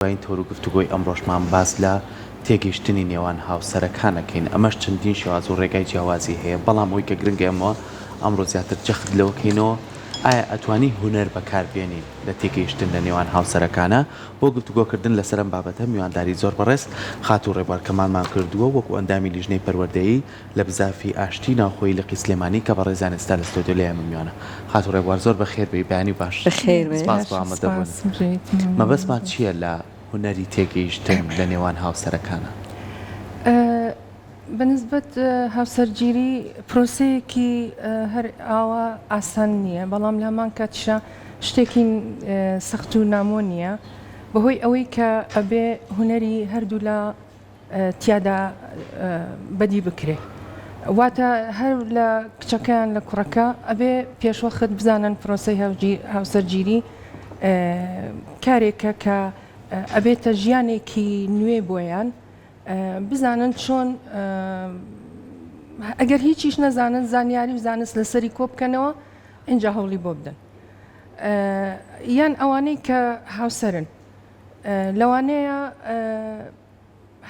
این تۆر و گفتوگۆی ئەمڕۆژمان باس لە تێگەیشتنی نێوان هاوسەرەکانەکەین ئەمەش چەندین شێواز و ڕێگای جیاوازی هەیە بەڵام ئەوەی کە گرنگە ئەمە ئەمڕۆ زیاتر جەخت لەوەکەینەوە ئایا ئەتوانی هونەر بەکاربێنین لە تێگەیشتن لە نێوان هاوسەرەکانە بۆ گفتوگۆکردن لەسەر ئەم بابەتە میوانداری زۆر بەڕێز خات و ڕێبوارکەمانمان کردووە وەکو ئەندامی لیژنەی پەروەردەیی لە بزافی ئاشتی ناوخۆی لە قیسلێمانی کە بە ڕێزان ئێستا لە ستۆدیۆ لە ئێمە میوانە خات و ڕێبوار زۆر بەخێر بێ بەیانی باش سپاس بۆ ئامادەبوون مەبەستمان چییە لە هونەری تێگەیشتن لە نێوان هاوسەرەکانە؟ بەنسبەت هاوسەرگیری پرۆسەیەکی هەر ئاوا ئاسان نییە بەڵام لە هەمان کاتیشە شتێکی سەخت و نامۆ نییە بەهۆی ئەوەی کە ئەبێ هونەری هەردوو لە تیادا بەدی بکرێ واتە هەر لە کچەکان لە کوڕەکە ئەبێ پێشوەخت بزانن پرۆسەی هاوسەرگیری کارێکە کە ئەبێتە ژیانێکی نوێ بۆیان بزانن چۆن ئەگەر هیچیش نەزانن زانیاری و زانست لەسەری کۆ بکەنەوە اینجا هەوڵی بۆ بدەن یان ئەوانەی کە هاوسەرن لەوانەیە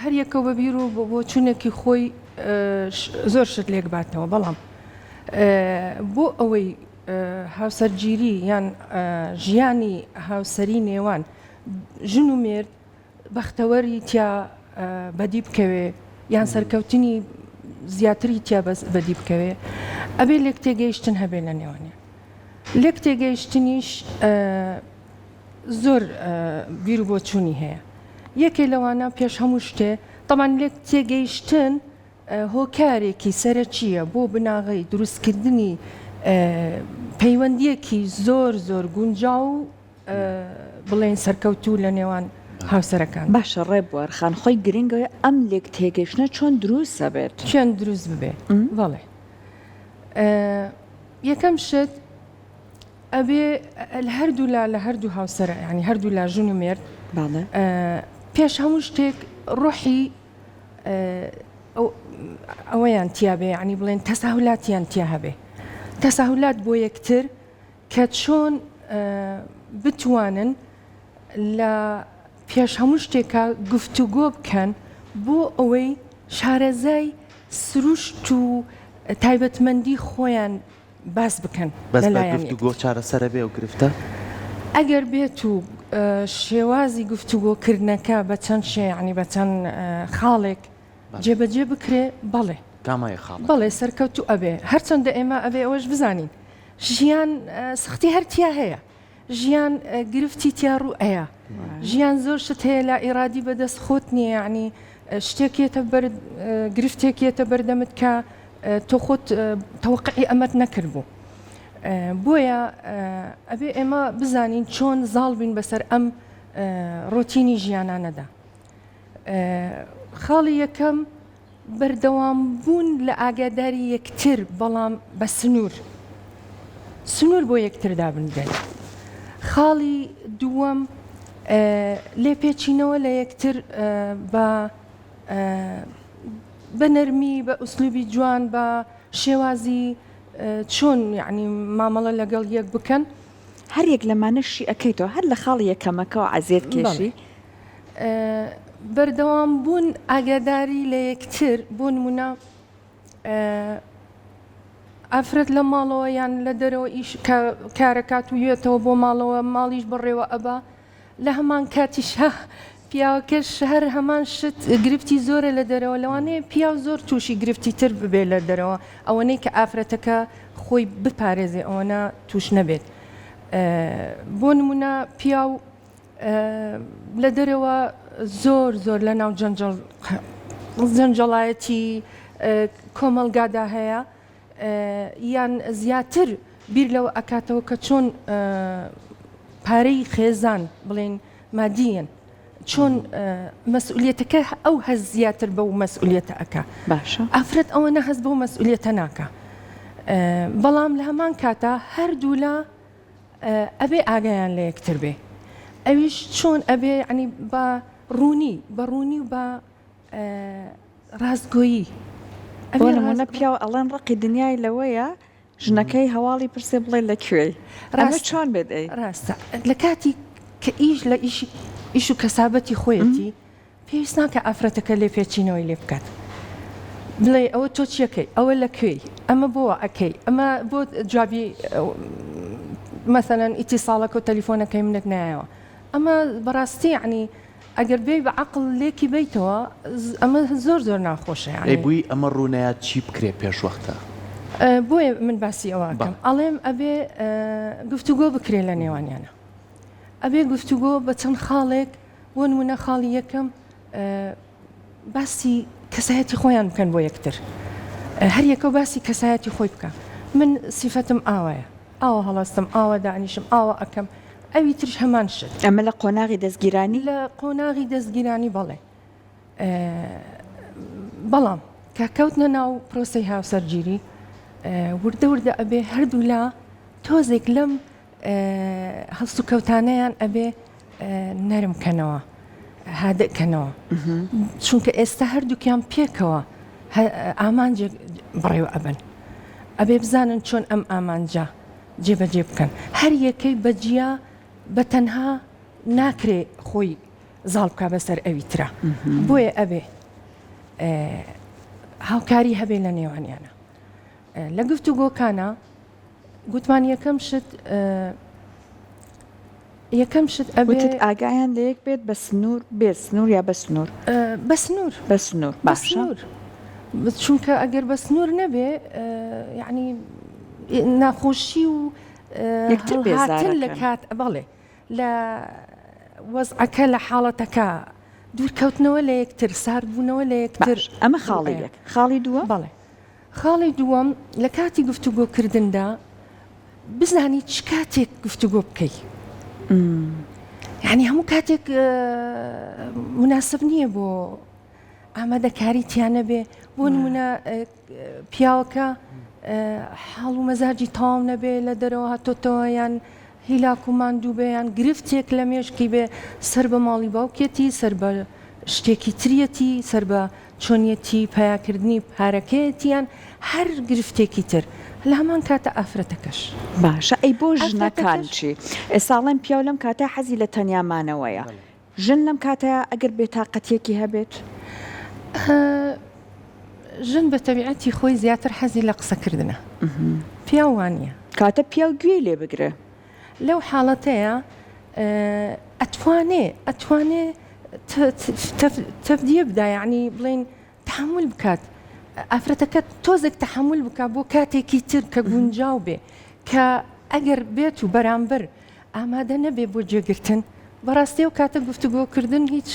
هەر یەکەوە بەبیر و بۆ چوونێکی خۆی زۆر شت لێک باتەوە بەڵام بۆ ئەوەی هاوسەرگیری یان ژیانی هاوسەری نێوان ژن و مێرد بەختەوەری تیا بەدی بکەوێ یان سەرکەوتنی زیاتری تیا بەدی بکەوێ ئەبێ لێک تێگەیشتن هەبێ لە نێوانێ لێک تێگەیشتنیش زۆر بیر و بۆچوونی هەیە یەکێ لەوانە پێش هەموو شتێ تەمان لێک تێگەیشتن هۆکارێکی سەرەکیە بۆ بناغی دروستکردنی پەیوەندیەکی زۆر زۆر گونجاو و بڵێن سەرکەوتوو لە نێوان هاوسەرەکان باشە ڕێبوارخان خۆی گرنگەوە ئەم لێک تێگەشتنە چۆن دروستە بێت چۆن دروست ببێ بەڵێ یەکەم شت ئەبێ هەردوو لە هەردوو هاوسەرە ینی هەردوو لا ژن و مێرد پێش هەموو شتێک ڕۆحی ئەوەیان تیاابێ ینی بڵێن تەساهولاتیان تیا هەبێ تەساهولات بۆ یەکتر کە چۆن بتوانن لە پێش هەموو شتێکە گفتوگۆ بکەن بۆ ئەوەی شارەزای سروشت و تایبەتمەندی خۆیان باس بکەن گفتوگۆ چارەسەرە بێ و گرفتە ئەگەر بێت و شێوازی گفتوگۆکردنەکە بە چەند شێعنی بە چەند خاڵێک جێبەجێ بکرێ بەڵێ کامای خاڵ بەڵێ سەرکەوتو ئەبێ هەرچەندە ئێمە ئەبێ ئەوەش بزانین ژیان سختی هەرتیا هەیە ژیان گرفتی تیاڕوو ئەیە ژیان زۆر شت هەیە لە ئێرادی بەدەست خۆت نییە ینی شتێکێتە گرفتێکێتە بەردەمت کە تۆ خۆت تەوقعی ئەمەت نەکردبوو بۆیە ئەبێ ئێمە بزانین چۆن زاڵ بین بەسەر ئەم ڕۆتینی ژیانانەدا خاڵی یەکەم بەردەوام بوون لە ئاگاداری یەکتر بەڵام بە سنوور بۆ یەکتر دابنگەن خاڵی دووەم لێپێچینەوە لە یەکتر بە نەرمی بە ئوسلوبی جوان بە شێوازی چۆن یعنی مامەڵە لەگەڵ یەک بکەن هەر یەک لەمانەشی ئەەکەیتەوە هەر لە خاڵی یەکەمەکەەوە عزیێت کێشی بەردەوام بوون ئاگاداری لە یەکتر بۆ نمونە ئافرەت لە ماڵەوە یان لە دەرەوە ئیش کارەکات و یێتەوە بۆ ماڵەوە ماڵیش بڕێوە ئەبا لە هەمان کاتیشە پیاوەکەش هەر هەمان شت گرفتی زۆرە لە دەرەوە لەوانەیە پیاو زۆر تووشی گرفتی تر ببێ لە دەرەوە ئەوەنەی کە ئافرەتەکە خۆی بپارێزێ ئەوەنە توش نەبێت بۆ نمونە پیاو لە دەرەوە زۆر زۆر لە ناو جەنجەڵایەتی کۆمەلگادا هەیە یان زیاتر بیر لەوە ئەکاتەوە کە چۆن پارەی خێزان بڵێن مادیەن چۆن مەسئولیەتەکە ئەو هەز زیاتر بەو مەسئولیەتە ئەکا باشە ئافرەت ئەوەنە هەز بەو مەسئولیەتە ناکە بەڵام لە هەمان کاتە هەردوو لە ئەبێ ئاگایان لە یەکتر بێ ئەویش چۆن ئەبێ ینی بە ڕوونی و بە ڕاستگۆیی ئەوەنە پیاوە ئەڵەن ڕقی دنیای لەوەیە ژنەکەی هەواڵی پرسێ بڵێ لەکوێ ڕاست چۆن بێت ڕاستە لە کاتی کە ئیش لە ئیشی ئیش و کەسابەتی خۆیەتی پێویست ناکە ئافرەتەکە لێ پێچینەوەی لێ بکات بڵێ ئەوە تۆ چیەکەی ئەوە لەکوێی ئەمە بۆ ئەەکەی ئەمە بۆ جوابی مثلەن ئیتیساڵەکە و تەلیفۆنەکەی منت نایەوە ئەمە بەڕاستی یعنی ئەگەر بێ بە عەقڵ لێکی بیتەوە ئەمە زۆر ناخۆشە یعنی بووی ئەمە ڕوونەیە چی بکرێ پێش وەختە بۆیە من باسی ئەوەکەم ئەڵێم ئەبێ گفتوگۆ بکرێ لە نێوانیانە ئەبێ گفتوگۆ بە چەند خاڵێک بۆ نمونە خاڵی یەکەم باسی کەسایەتی خۆیان بکەن بۆ یەکتر هەر یەکە باسی کەسایەتی خۆی بکە من سیفەتم ئاوایە ئاوە هەڵاستم ئاوە دانیشم ئاوە ئەەکەم ئەوی ترش هەمان شت ئەمە لە قۆناغی دەستگیرانی لە قۆناغی دەستگیرانی بەڵێ بەڵام کاکەوتنە ناو پرۆسەی هاوسەرگیری وردە ئەبێ هەردوو لا تۆزێک لەم هەڵست و کەوتانەیان ئەبێ نەرمکەنەوە هادەکەنەوە چونکە ئێستا هەردووکیان پێکەوە ئامانجێک بڕێوە ئەبن ئەبێ بزانن چۆن ئەم ئامانجا جێبەجێ بکەن هەر یەکەی بەجیا بە تەنها ناکرێ خۆی زاڵ بکە بەسەر ئەوی ترا بۆیە ئەبێ هاوکاری هەبێ لە نێوانیانە لە گفتوگۆکانە گوتمان یەکەم شت ئەبێت ئاگایان لە یەک بێت بە سنوور بێت سنوور یا بە سنوور بە سنوور باشە چونکە ئەگەر بە سنوور نەبێ یعنی ناخۆشی و هاتن لە کات بەڵێ لە وەزعەکە لە حاڵەتەکە دوورکەوتنەوە لە یەکتر ساردبوونەوە لە یەکتر ئەمە خاڵی یەک خاڵی دووە بەڵێ خاڵی دووەم لە کاتی گفتوگۆکردندا بزانی چ کاتێک گفتوگۆ بکەی یعنی هەموو کاتێک مناسب نییە بۆ ئامادەکاری تیانە بێ بۆ نمونە پیاوەکە حاڵ و مەزاجی تاوام نەبێ لە دەرەوە هاتۆتەوە یان هیلاک و ماندوو بێ یان گرفتێک لە مێشکی بێ سەر بە ماڵی باوکێتی سەر بە شتێکی تریەتی سەر بە چۆنیەتی پیاکردنی پارەکەیەتیان هەر گرفتێکی تر لە هەمان کاتە ئافرەتەکەش باشە ئەی بۆ ژنەکان چی ئێساڵێن پیاو لەم کاتە حەزی لە تەنیامانەوەیە ژن لەم کاتە ئەگەر بێتاقەتێکی هەبێت ژن بە تەبیعەتی خۆی زیاتر حەزی لە قسەکردنە پیاوانە کاتە پیاو گوێی لێ بگرێ لەو حاڵەتەیە ئەتوانێ تەفدیە بدا یعنی بڵێن تحمل بکات ئافرەتەکە تۆزێک تحمل بکە بۆ کاتێکی تر کە گونجاو بێ کە ئەگەر بێت و بەرامبەر ئامادە نەبێ بۆ جێگرتن بەڕاستی و کاتە گفتوگۆکردن هیچ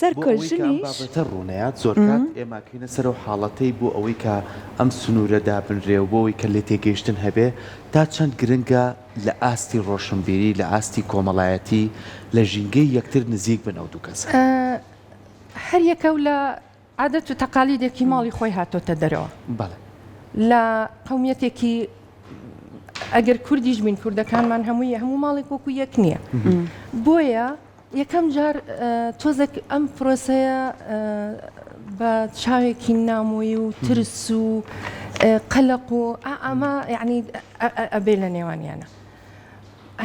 سەر کۆژنیش ڕوونەیات زۆر کات ئێماکەینە سەر و حاڵەتەی بۆ ئەوەی کە ئەم سنوورە دابنرێ و بۆەوەی کە لێ تێگەیشتن هەبێ تا چەند گرنگە لە ئاستی ڕۆشنبیری لە ئاستی کۆمەڵایەتی لە ژینگەی یەکتر نزیک بن ئەو دوو کەس هەر یەکە و لە عادەت و تەقالیدێکی ماڵی خۆی هاتۆتە دەرەوە لە قەومیەتێکی ئەگەر کوردیش بین کوردەکانمان هەموو ماڵێک وەکو یەک نییە بۆیە یەکەم جار تۆزێک ئەم پرۆسەیە بە چاوێکی نامۆی و ترس و قەلق و ئەمە یعنی ئەبێ لە نێوانیانە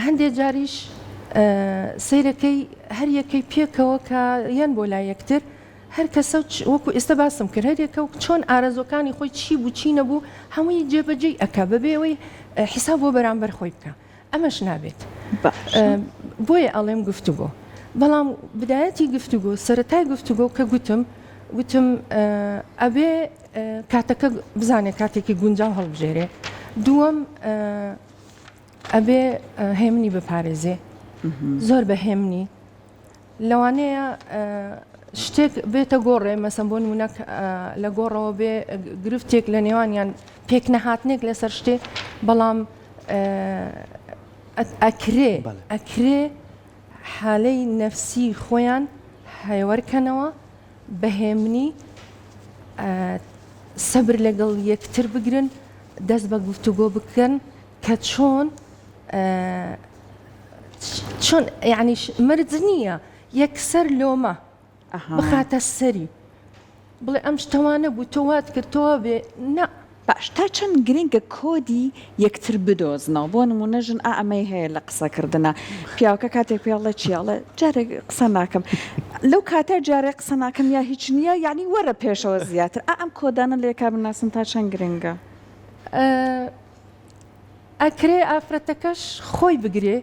هەندێک جاریش سیرەکەی هەر یەکەی پێکەوە کە یان بۆ لای یەکتر هەر کەسە وەکو ئێستا باسم کرد هەر یەکە چۆن ئارەزۆکانی خۆی چی بوو چی نەبوو هەمووی جێبەجێی ئەکا بەبێەوەی حیساب بۆ بەرامبەر خۆی بکە ئەمەش نابێت بۆیە ئەڵێم گفتوگۆ بەڵام بدایەتی گفتوگۆ سەرەتای گفتوگۆ کە گوتم ئەبێ کاتەکە بزانێت کاتێکی گونجاو هەڵبژێرێ دووەم ئەبێ هێمنی بپارێزێ زۆر بە هێمنی لەوانەیە شتێک بێتە گۆڕێ مەسەن بۆ نمونە لە گۆڕەوە بێ گرفتێک لە نێوانیان پێک نەهاتنێک لەسەر شتێ بەڵام ئەکرێ حالەی نەفسی خۆیان هەیوەرکەنەوە بەهێمنی سەبر لەگەڵ یەکتر بگرن دەست بە گفتوگۆ بکەن کە چۆن یعنی مرج نییە یەکسەر لۆمە بخاتە سەری بڵێ ئەم شتەوانە بوو تۆ وات کردتەوە بێ نە باش تا چەند گرنگە کۆدی یەکتر بدۆزنەوە بۆ نمونەژن ئەمەی هەیە لە قسەکردنە پیاوەکە کاتێک پێڵە چیاڵە جارێک قسە ناکەم لەو کاتە جارێک قسە ناکەم یا هیچ نییە یعنی وەرە پێشەوە زیاتر ئەم کۆدانە لێکا بناسم تا چەند گرنگە ئەکرێ ئافرەتەکەش خۆی بگرێ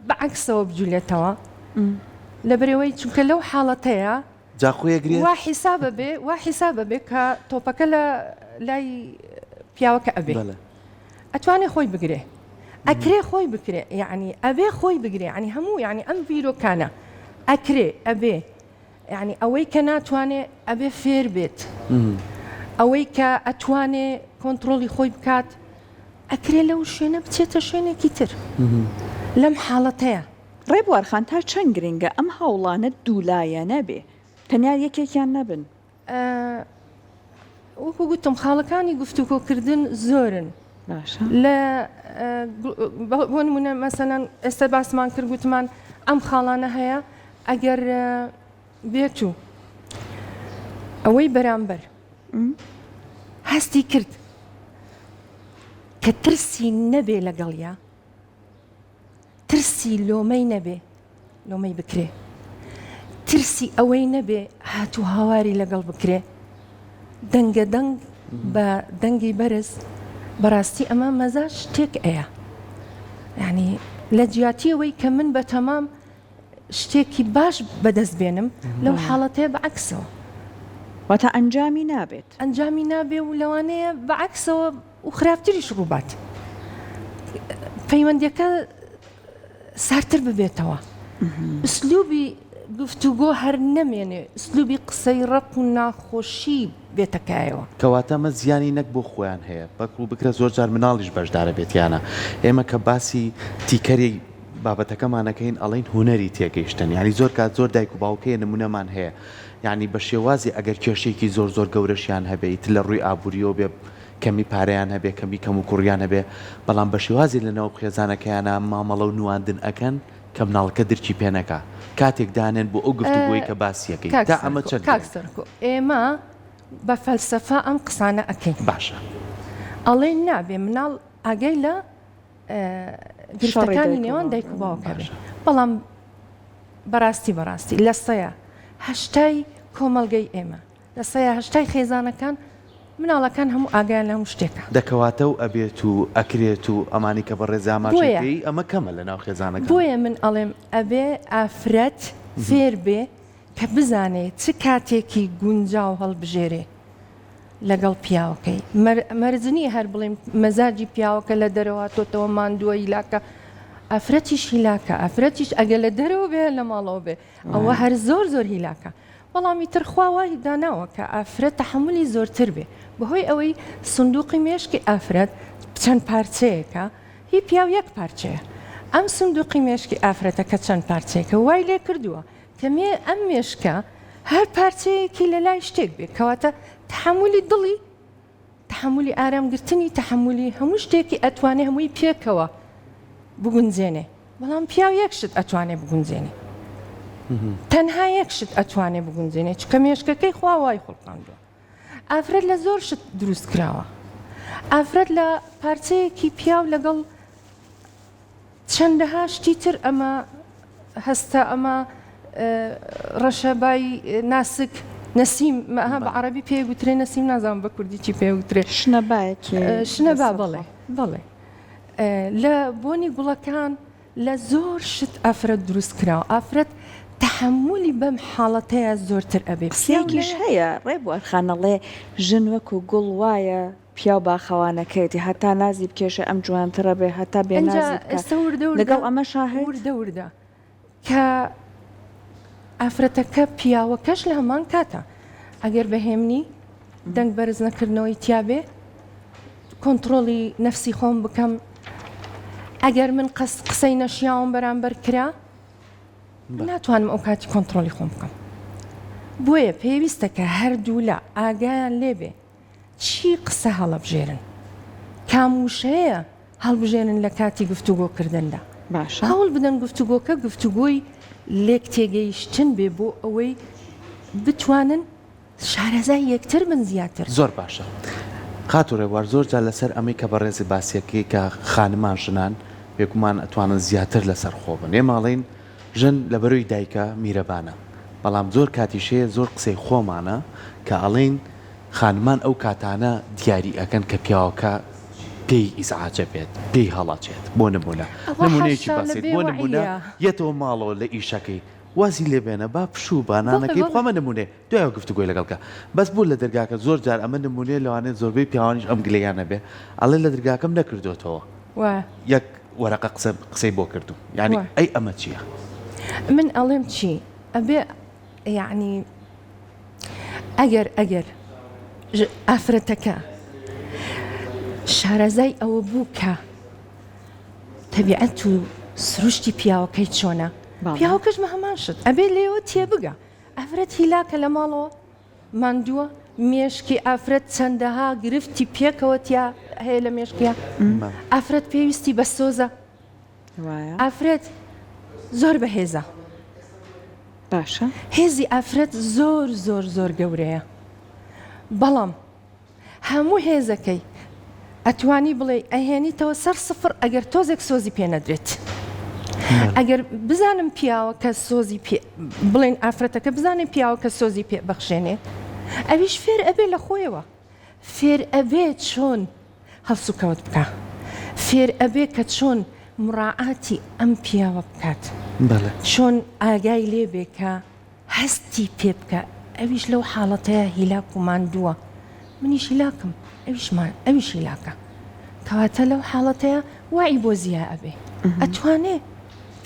بەعکسەوە بجولێتەوە لە بەرەوەی چونکە لەو حاڵەتەیە جاخۆیەگرێت وا حیسابە بێ کە تۆپەکە لە لای پیاوەکە ئەبێ ئەتوانێ خۆی بگرێ ئەکرێ خۆی بکرێ یعنی ئەبێ خۆی بگرێ ینی هەموو یعنی ئەم ڤیرۆکانە ئەکرێ ئەبێ یعنی ئەوەی کە ناتوانێ ئەبێ فێر بێت ئەوەی کە ئەتوانێ کۆنتترۆلی خۆی بکات ئەکرێ لەو شوێنە بچێتە شوێنێکی تر لەم حاڵەتەیە ڕێبوارخان تا چەند گرنگە ئەم هەوڵانە دوولایە نەبێ تەنیا یەکێکیان نەبن وەکو گوتم خاڵەکانی گفتوگۆکردن زۆرن لە بۆ نمونە مەسەلەن ئێستا باسمان کرد گوتمان ئەم خاڵانە هەیە ئەگەر بێت و ئەوەی بەرامبەر هەستی کرد کە ترسی نەبێ لەگەڵیا ترسی لۆمەی نەبێ لۆمەی بکرێ ترسی ئەوەی نەبێ هاتوو هاواری لەگەڵ بکرێ دەنگە دەنگ بە دەنگی بەرز بەڕاستی ئەمە مەزاج شتێک ئەیە یعنی لە جیاتیەوەی کە من بە تەمام شتێکی باش بەدەست بێنم لەو حاڵەتەیە بەعکسەوە واتە ئەنجامی نابێت ئەنجامی نابێ و لەوانەیە بەعکسەوە و خراپتریش ڕووبات پەیوەندیەکە سارتر ببێتەوە ئسلوبی گفتوگۆ هەر نەمێنێ ئسلوبی قسەی ڕق و ناخۆشی بێتەکایەوە کەواتە ئەمە زیانی نەک بۆ خۆیان هەیە بەکو بکرە زۆر جار مناڵیش بەشدارە بێتیانە ئێمە کە باسی تیکەری بابەتەکەمانەکەین ئەڵین هوەری تێگەیشتن ینی زۆر کات زۆر دایک و باوکەیە نمونەمان هەیە یعنی بە شێوازی ئەگەر کێشێکی زۆر زۆر گەورەشیان هەبێت لە ڕووی ئابوووریەوە بێ کەمی پارەیان هەبێ کەمی کەم و کوڕیان هەبێ بەڵام بە شێوازی لەنەوە خێزانەکەیانە مامەڵە و نواندن ئەکەن کە مناڵەکە درچی پێنەکە کاتێک دانێن بۆ ئەو گفتوگۆی کە باسیەکەی تا ئەمە چەند کاکسەرکۆ ئێمە بە فەلسەفە ئەم قسانە ئەەکەین باشە ئەڵێ نابێ مناڵ ئاگەی لە گرفتەکانی نێوان دایک و باوکە بێ بەڵام بەڕاستی لە سەیە هەشتای کۆمەڵگەی ئێمە لە سەیە هەشتای خێزانەکان مناڵەکان هەموو ئاگیان لە هەموو شتێکە دەکەواتە و ئەبێت و ئەکرێت و ئەمانی کە بە ڕێزاماشەکەی ئەمە کەمە لە ناو خێزانەکە بۆیە من ئەڵێم ئەبێ ئافرەت فێر بێ کە بزانێت چ کاتێکی گونجاو هەڵبژێرێ لەگەڵ پیاوەکەی مەرجنی هەر بڵێم مەزاجی پیاوەکە لە دەرەوە تۆتەوە ماندووە هیلاکە ئافرەتیش هیلاکە ئافرەتیش ئەگە لە دەرەوە بێ لە ماڵەوە بێ ئەوە هەر زۆر هیلاکە بەڵامی ترخواوای داناوە کە ئافرەت تەحملی زۆرتر بێ بەهۆی ئەوەی سندوقی مێشکی ئافرەت چەند پارچەیەکە هی پیاو یەک پارچەیە ئەم سندوقی مێشکی ئافرەتەکە چەند پارچەیەکە وای لێ کردووە کە ئەم مێشکە هەر پارچەیەکی لە لای شتێک بێت کەواتە تحملی دڵی تحملی ئارامگرتنی تحملی هەموو شتێکی ئەتوانێ هەمووی پێکەوە بگونجێنێ بەڵام پیاو یەک شت ئەتوانێ بگونجێنێ تەنها یەک شت ئەتوانێ بگونجێنێ چکە مێشکەکەی خوا وای خۆڵقاندووە ئافرەت لە زۆر شت دروست کراوە ئافرەت لە پارچەیەکی پیاو لەگەڵ چەندەها شتی تر ئەمە هەستا ئەمە ڕەشەبای ناسک نەسیم بە عەرەبی پێگوترێ نەسیم نازانم بە کوردی چی پێگوترێ شنەبا بەڵێ لە بۆنی گوڵەکان لە زۆر شت ئافرەت دروست کراوە ئافرەت تحملی بەم حاڵەتەیە زۆرتر ئەبێ قسەیەکیش هەیە ڕێبوارخانەڵێ ژن وەکو گوڵ وایە پیاو باخەوانەکەیتی هەتا نازی بکێشە ئەم جوانترە بێ هەتا بێ لەگەڵ ئەمە شاهدە کە ئافرەتەکە پیاوەکەش لە هەمان کاتە ئەگەر بەهێمنی دەنگ بەرز نەکردنەوەی تیابێ کۆنتترۆلی نەفسی خۆم بکەم ئەگەر من قسەی نەشیاوم بەرامبەر کرا ناتوانم ئەو کاتی کۆنتترۆلی خۆم بکەم بۆیە پێویستە کە هەردوو لە ئاگایان لێبێ چی قسە هەڵەبژێرن کاموشەیە هەڵبژێنن لە کاتی گفتوگۆکردندا باشە هەوڵ بدەن گفتوگۆکە گفتوگۆی لێک تێگەیشتن بێ بۆ ئەوەی بتوانن شارەزای یەکتر من زیاتر زۆر باشە خاتو ڕێوار زۆر جار لەسەر ئەمەی کە بە ڕێزی باسیەکەی کە خانمان ژنان بێگومان ئەتوانن زیاتر لەسەر خۆ بن ێماڵین ژن لە بەرۆی دایکە میرەبانە بەڵام زۆر کاتیشەیە زۆر قسەی خۆمانە کە ئەڵین خانمان ئەو کاتانە دیاری ئەەکەن کە پیاوەکە پێی ئیزعاجە بێت پێی هەڵاچێت بۆ نمونە نمونەیەکی باسیت بۆ نمونە یەتەوە ماڵەوە لە ئیشەکەی وازی لێبێنە با پشوو بانانەکەی خۆمە نمونێ دوای گفتوگوی لەگەڵکە بەس بوو لە دەرگاکە زۆر جار ئەمە نمونێ لەوانێت زۆربەی پیاوانیش ئەم گلەیانە بێ ئەڵێ لە دەرگاکەم نەکردوێتەوە یەک وەرەقە قسەی بۆ کردو یعنی ئەی ئەمە چییە؟ من ئەڵێم چی ئەبێ یعنی ئەگەر ئافرەتەکە شارەزای ئەوە بوو کە تەبیعەت و سروشتی پیاوەکەی چۆنە پیاوەکەش بە هەمان شت ئەبێ لێوە تێبگە ئافرەت هیلاکە لە ماڵەوە ماندووە مێشکی ئافرەت چەندەها گرفتی پێکەوەتیا هەیە لە مێشکیە ئافرەت پێویستی بە سۆزە ئافرەت زۆر بەهێزە باشە هێزی ئافرەت زۆر زۆر زۆر گەورەیە بەڵام هەموو هێزەکەی ئەتوانی بڵێ ئەهێنیتەوە سەر سفر ئەگەر تۆزێک سۆزی پێ نەدرێت ئەگەر بزانم پیاوە کە سۆزی بڵێن ئافرەتەکە بزانێ پیاوە کە سۆزی پێ بەخشێنێ ئەویش فێر ئەبێ لە خۆیەوە فێر ئەبێ چۆن هەڵسوکەوت بکە فێر ئەبێ کە چۆن مڕاعاتی ئەم پیاوە بکات چۆن ئاگای لێ بێ کە هەستی پێ بکە ئەویش لەو حاڵەتەیە هیلاک و ماندووە منیش هیلاکم ئەویش هیلاکە کەواتە لەو حاڵەتەیە وای بۆ زیە ئەبێ ئەتوانێ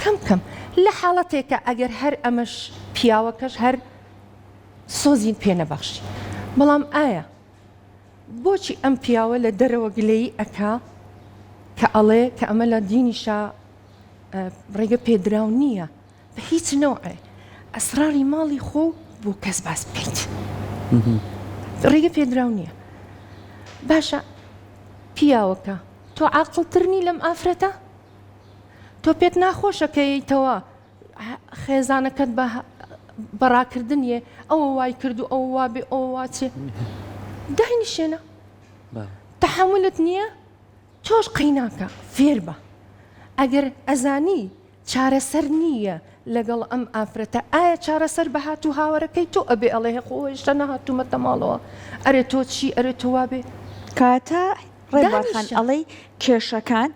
کەم لە حاڵەتێکە ئەگەر هەر ئەمەش پیاوەکەش هەر سۆزین پێ نەبەخشی بەڵام ئایا بۆچی ئەم پیاوە لە دەرەوە گلەیی ئەکا کە ئەڵێ کە ئەمە لە دینیشا ڕێگە پێدراو نییە بە هیچ نەوعێ ئەسراری ماڵی خۆ بۆ کەس باس بکەیت ڕێگە پێدراو نییە باشە پیاوەکە تۆ عاقڵترنی لەم ئافرەتە تۆ پێت ناخۆشەکەیتەوە خێزانەکەت بەڕاکردنیە ئەوە وای کردو ئەو وابێ ئەو واچێ داینیشێنە تەحملت نییە تۆش قەیناکە فێر بە ئەگەر ئەزانی چارەسەر نییە لەگەڵ ئەم ئافرەتە ئایا چارەسەر بە هات و هاوەرەکەی تۆ ئەبێ ئەڵێ خۆشتە نەهاتوومەتە ماڵەوە ئەرێ تۆ چی ئەرێ تۆ وابێ کاتە ڕێبارخان ئەڵێ کێشەکان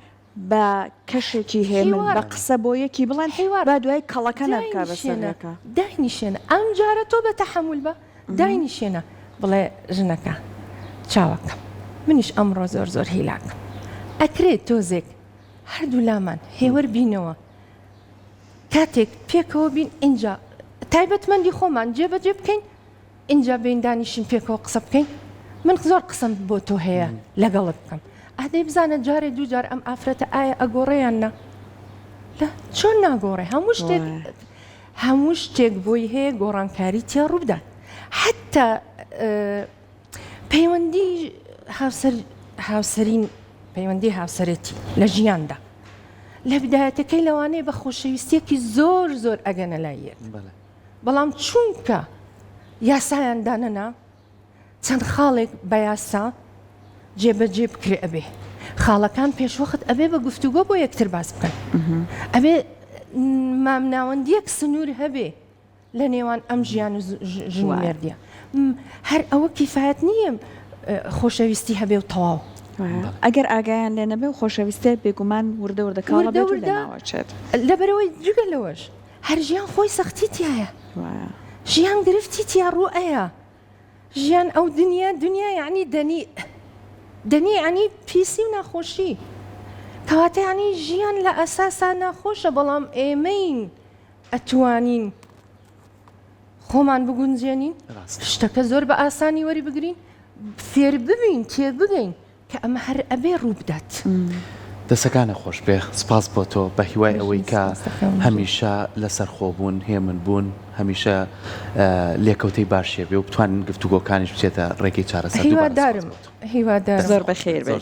بە کەشێکی هێمن بە قسە بۆ یەکی بڵێن با دوای کەڵەکە نەبکە بەسەرەکە داینیشێنە ئەم جارە تۆ بە تەحمل بە داینیشێنە بڵێ ژنەکە چاوەکەم منیش ئەمڕۆ زۆر زۆر هیلاکم ئەکرێت تۆزێک هەردوو لامان هێوەر بینەوە کاتێک پێکەوە بین اینجا تایبەتمەندی خۆمان جێبەجێ بکەین اینجا بێندانیشین پێکەوە قسە بکەین من زۆر قسەم بۆ تۆ هەیە لەگەڵت بکەم ئادەی بزانە جارێ دوو جار ئەم ئافرەتە ئایا ئەگۆڕێیان نە لە چۆن ناگۆڕێ هەموو شتێک بۆی هەیە گۆڕانکاری تیا ڕوودان حتا پەیوەندی هاوسەرین پەیوەندی هاوسەرەتی لە ژیاندا لە بدایەتەکەی لەوانەیە بە خۆشەویستیەکی زۆر زۆر ئەگەنە لایەک بەڵام چونکە یاسایان دانەنا چەند خاڵێک بە یاسا جێبەجێ بکرێ ئەبێ خاڵەکان پێشوەخت ئەبێ بە گفتوگۆ بۆ یەکتر باس بکەن ئەبێ مامناوەندیەک سنوور هەبێ لە نێوان ئەم ژیان و ژن مێردیە هەر ئەوە کیفایەت نییە خۆشەویستی هەبێ و تەواو ئەگەر ئاگایان لێ نەبێ و خۆشەویستێ بێگومان وردە وردەکاڵە بێت و لەناوەچێت لەبەرەوەی جگە لەوەش هەر ژیان خۆی سەختی تایە ژیان گرفتی تیا ڕوئەیە ژیان ئەو دنیا یعنی دەنی ینی پیسی و ناخۆشی کەواتە ینی ژیان لە ئەساسا ناخۆشە بەڵام ئێمەین ئەتوانین خۆمان بگونجێنین شتەکە زۆر بە ئاسانی وەری بگرین فێر ببین تێ بگەین کە ئەمە هەر ئەبێ ڕوو بدات دەسەکانە خۆش بێ سپاس بۆ تۆ بە هیوای ئەوەی کە هەمیشە لەسەر خۆبوون هێمن بوون هەمیشە لێکەوتەی باشیە بێ و بتوانین گفتوگۆکانیش بچێتە ڕێگەی چارەسەر هیوادارم زۆر بەخێر بێت